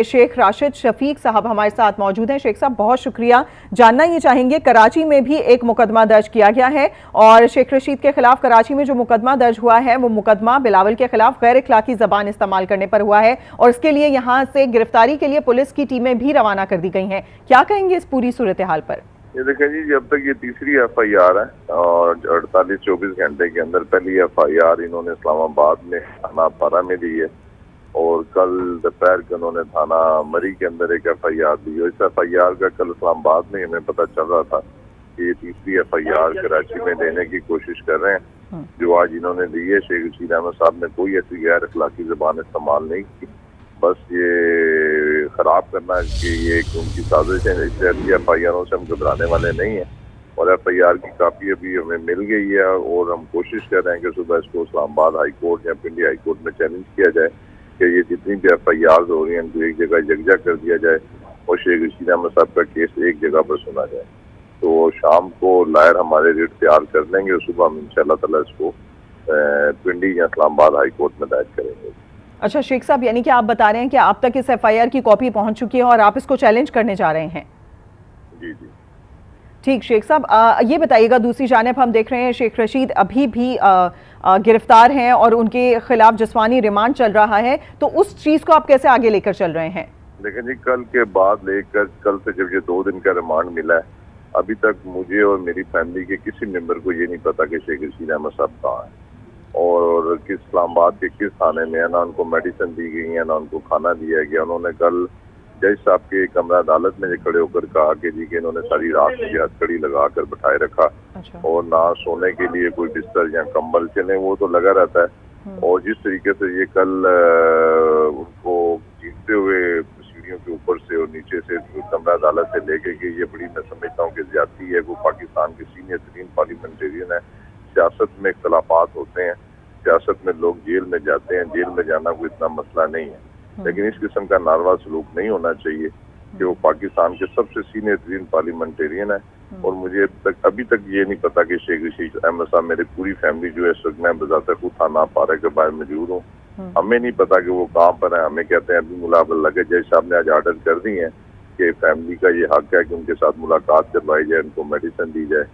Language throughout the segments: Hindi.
शेख राशिद शफीक साहब हमारे साथ मौजूद हैं। शेख साहब, बहुत शुक्रिया। जानना ये चाहेंगे, कराची में भी एक मुकदमा दर्ज किया गया है और शेख रशीद के खिलाफ कराची में जो मुकदमा दर्ज हुआ है वो मुकदमा बिलावल के खिलाफ गैर इखलाकी जबान इस्तेमाल करने पर हुआ है और इसके लिए यहाँ से गिरफ्तारी के लिए पुलिस की टीमें भी रवाना कर दी गई हैं। क्या कहेंगे इस पूरी सूरत हाल पर? ये देखें जी, जब तक ये तीसरी FIR है और 48-24 घंटे के अंदर पहली FIR इन्होंने इस्लामाबाद में थाना पारा में दी है और कल दोपहर को उन्होंने थाना मरी के अंदर एक FIR दी। और इस FIR का कल इस्लामाबाद में हमें पता चल रहा था कि ये तीसरी FIR कराची में देने की कोशिश कर रहे हैं जो आज इन्होंने दी है। शेख रशीद अहमद साहब ने कोई ऐसी गैर अखलाकी जबान इस्तेमाल नहीं की, बस ये खराब करना कि ये उनकी साजिश है। इसलिए FIRों से हम घबराने वाले नहीं हैं और FIR की कापी अभी हमें मिल गई है और हम कोशिश कर रहे हैं कि सुबह इसको इस्लामाबाद हाई कोर्ट या पिंडी हाई कोर्ट में चैलेंज किया जाए कि ये जितनी भी FIRs हो रही हैं उनको एक जगह यकजा कर दिया जाए और शेख रशीद अहमद साहब का केस एक जगह पर सुना जाए। तो शाम को लायर हमारे रेट तैयार कर लेंगे और सुबह हम इंशाल्लाह ताला इसको पिंडी या इस्लामाबाद हाई कोर्ट में दायर करेंगे। अच्छा शेख साहब, यानी कि आप बता रहे हैं कि आप तक इस FIR की कॉपी पहुंच चुकी है और आप इसको चैलेंज करने जा रहे हैं? जी जी ठीक। शेख साहब, ये बताइएगा, दूसरी जानिब हम देख रहे हैं शेख रशीद अभी भी गिरफ्तार हैं और उनके खिलाफ जिस्मानी रिमांड चल रहा है, तो उस चीज़ को आप कैसे आगे लेकर चल रहे हैं? लेकिन जी कल के बाद लेकर कल से जब ये 2 दिन का रिमांड मिला है, अभी तक मुझे और मेरी फैमिली के किसी मेंबर को ये नहीं पता कि शेख रशीद अहमद साहब कहाँ है और किस इस्लामाबाद के किस थाने में है। ना उनको मेडिसिन दी गई है ना उनको खाना दिया गया। उन्होंने कल जज साहब के कमरा अदालत में खड़े होकर कहा कि जी कि इन्होंने सारी रात मुझे हथकड़ी लगा कर बैठाए रखा। अच्छा। और ना सोने के लिए कोई बिस्तर या कंबल, चले वो तो लगा रहता है। और जिस तरीके से ये कल उनको जीतते हुए सीढ़ियों के ऊपर से और नीचे से कमरा अदालत से लेके कि ये बड़ी, मैं समझता हूँ कि ज्यादती है। वो पाकिस्तान के सीनियर तरीन पार्लियामेंटेरियन है। सियासत में इख्तलाफात होते हैं, सियासत में लोग जेल में जाते हैं, जेल में जाना कोई इतना मसला नहीं है, लेकिन इस किस्म का नारवा सलूक नहीं होना चाहिए कि वो पाकिस्तान के सबसे सीनियर तरीन पार्लियामेंटेरियन है। और मुझे अभी तक ये नहीं पता कि शेख रशीद अहमद साहब, मेरी पूरी फैमिली जो है इस वक्त, मैं बजाता खुद थाना पारा के बाहर मौजूद हूँ, हमें नहीं पता कि वो कहाँ पर है। हमें कहते हैं अभी मुलाकात लगे, जज साहब ने आज ऑर्डर कर दी है कि फैमिली का ये हक है कि उनके साथ मुलाकात करवाई जाए, उनको मेडिसिन दी जाए,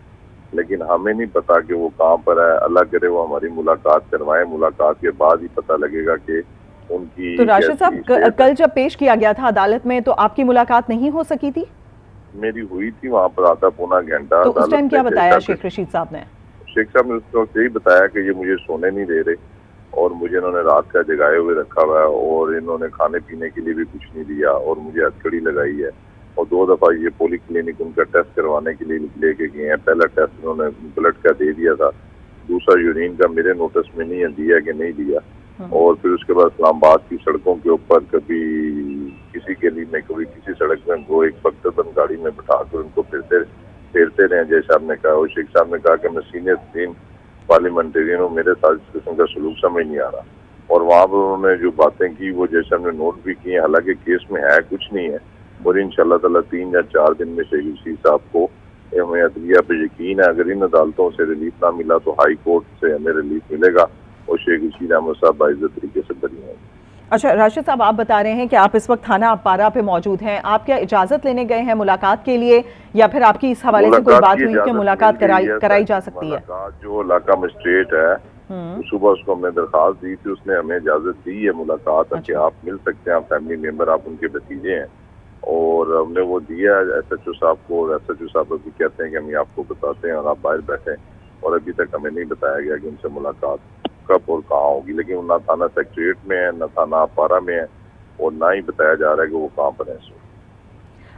लेकिन हमें नहीं पता कि वो कहाँ पर है। अल्लाह करे वो हमारी मुलाकात करवाए, मुलाकात के बाद ही पता लगेगा कि उनकी। तो राशिद साहब, कल जब पेश किया गया था अदालत में तो आपकी मुलाकात नहीं हो सकी थी? मेरी हुई थी वहाँ पर आधा पौना घंटा। तो उस टाइम क्या बताया शेख रशीद साहब ने? शेख साहब ने उस वक्त यही बताया कि ये मुझे सोने नहीं दे रहे और मुझे इन्होंने रात का जगाए हुए रखा हुआ है और इन्होंने खाने पीने के लिए भी कुछ नहीं दिया और मुझे हथकड़ी लगाई है। और 2 दफा ये पोली क्लिनिक उनका टेस्ट करवाने के लिए लेके गए हैं। पहला टेस्ट उन्होंने ब्लड का दे दिया था, दूसरा यूरिन का मेरे नोटिस में नहीं है दिया कि नहीं दिया। और फिर उसके बाद इस्लामाबाद की सड़कों के ऊपर कभी किसी गली में कभी किसी सड़क में वो एक बख्तरबंद गाड़ी में बैठा कर उनको फेरते रहे। जय साहब ने कहा और शेख साहब ने कहा कि मैं सीनियर तरीन पार्लियामेंटेरियन हूँ, मेरे साथ इस किस्म का सलूक समझ नहीं आ रहा। और वहाँ पर उन्होंने जो बातें की वो जय साहब ने नोट भी की हैं, हालांकि केस में है कुछ नहीं है। और इंशाल्लाह ताला 3 या 4 दिन में शेख रशीद साहब को, हमें अदलिया पे यकीन है, अगर इन अदालतों से रिलीफ ना मिला तो हाई कोर्ट से हमें रिलीफ मिलेगा और शेख रशीद अहमद साहब बाइज्जत तरीके से बरी होंगे। अच्छा राशिद साहब, आप बता रहे हैं कि आप इस वक्त थाना पारा पे मौजूद हैं। आप क्या इजाजत लेने गए हैं मुलाकात के लिए या फिर आपकी इस हवाले से कोई बात हुई कि मुलाकात कराई जा सकती है? जो इलाका मजिस्ट्रेट है सुबह उसको हमने दरखास्त दी थी, उसने हमें इजाजत दी है मुलाकात कि आप मिल सकते हैं, आप फैमिली मेंबर, आप उनके भतीजे हैं। और हमने वो दिया SHO साहब को और SHO साहब भी कहते हैं कि हम आपको बताते हैं और आप बाहर बैठे। और अभी तक हमें नहीं बताया गया कि उनसे मुलाकात कब और कहाँ होगी, लेकिन ना थाना सेक्रेटरीट में है, ना थाना पारा में है और ना ही बताया जा रहा है कि वो कहाँ पर है।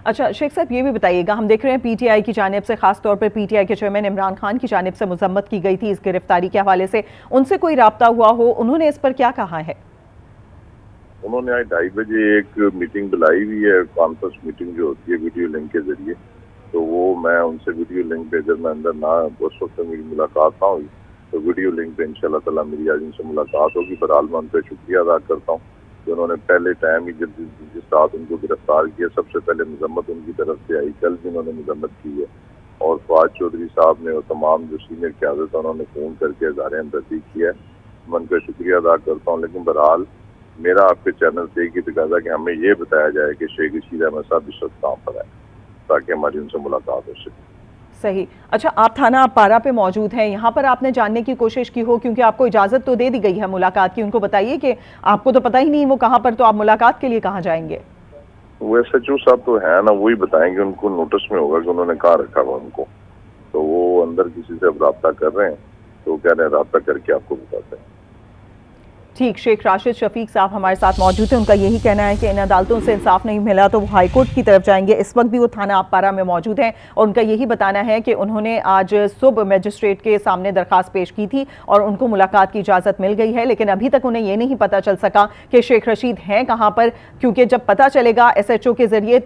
अच्छा शेख साहब, ये भी बताइएगा, हम देख रहे हैं PTI की जानिब से, खासतौर पर PTI के चेयरमैन इमरान खान की जानिब से मजम्मत की गई थी इस गिरफ्तारी के हवाले से, उनसे कोई राब्ता हुआ हो? उन्होंने इस पर क्या कहा है? उन्होंने आज 2:30 बजे एक मीटिंग बुलाई हुई है, कॉन्फ्रेंस मीटिंग जो होती है वीडियो लिंक के जरिए, तो वो मैं उनसे वीडियो लिंक पे, जब मैं अंदर ना उस वक्त मेरी मुलाकात ना हुई तो वीडियो लिंक पे इंशाल्लाह ताला मेरी आज उनसे मुलाकात होगी। बहरहाल मैं उन पर शुक्रिया अदा करता हूँ कि उन्होंने पहले टाइम ही जिस रात उनको गिरफ्तार किया सबसे पहले मजम्मत उनकी तरफ से आई, कल भी उन्होंने मजम्मत की है। और फवाद चौधरी साहब ने और तमाम जो सीनियर क़यादत है उन्होंने फ़ोन करके इज़हार हमदर्दी किया है, मैं उनका शुक्रिया अदा करता हूँ। लेकिन बहरहाल मेरा आपके चैनल से एक ही तकाजा कि हमें ये बताया जाए कि शेख रशीद अहमद साहब इस वक्त कहाँ पर है, ताकि हमारी उनसे मुलाकात हो सके। सही। अच्छा, आप थाना अपारा पे मौजूद हैं, यहाँ पर आपने जानने की कोशिश की हो, क्योंकि आपको इजाज़त तो दे दी गई है मुलाकात की, उनको बताइए कि आपको तो पता ही नहीं वो कहाँ पर, तो आप मुलाकात के लिए कहाँ जाएंगे? वो SHO साहब तो है ना, वही बताएंगे, उनको नोटिस में होगा कि उन्होंने कहाँ रखा हुआ उनको, तो वो अंदर किसी से अब रब्ता कर रहे हैं, तो कह रहे हैं रब्ता करके आपको बताते हैं। ठीक, शेख राशिद शफीक साहब हमारे साथ मौजूद हैं। उनका यही कहना है कि इन अदालतों से इंसाफ नहीं मिला तो वो हाईकोर्ट की तरफ जाएंगे। इस वक्त भी वो थाना अपारा में मौजूद हैं और उनका यही बताना है कि उन्होंने आज सुबह मजिस्ट्रेट के सामने दरखास्त पेश की थी और उनको मुलाकात की इजाज़त मिल गई है, लेकिन अभी तक उन्हें ये नहीं पता चल सका कि शेख रशीद हैं कहाँ पर, क्योंकि जब पता चलेगा SHO के जरिए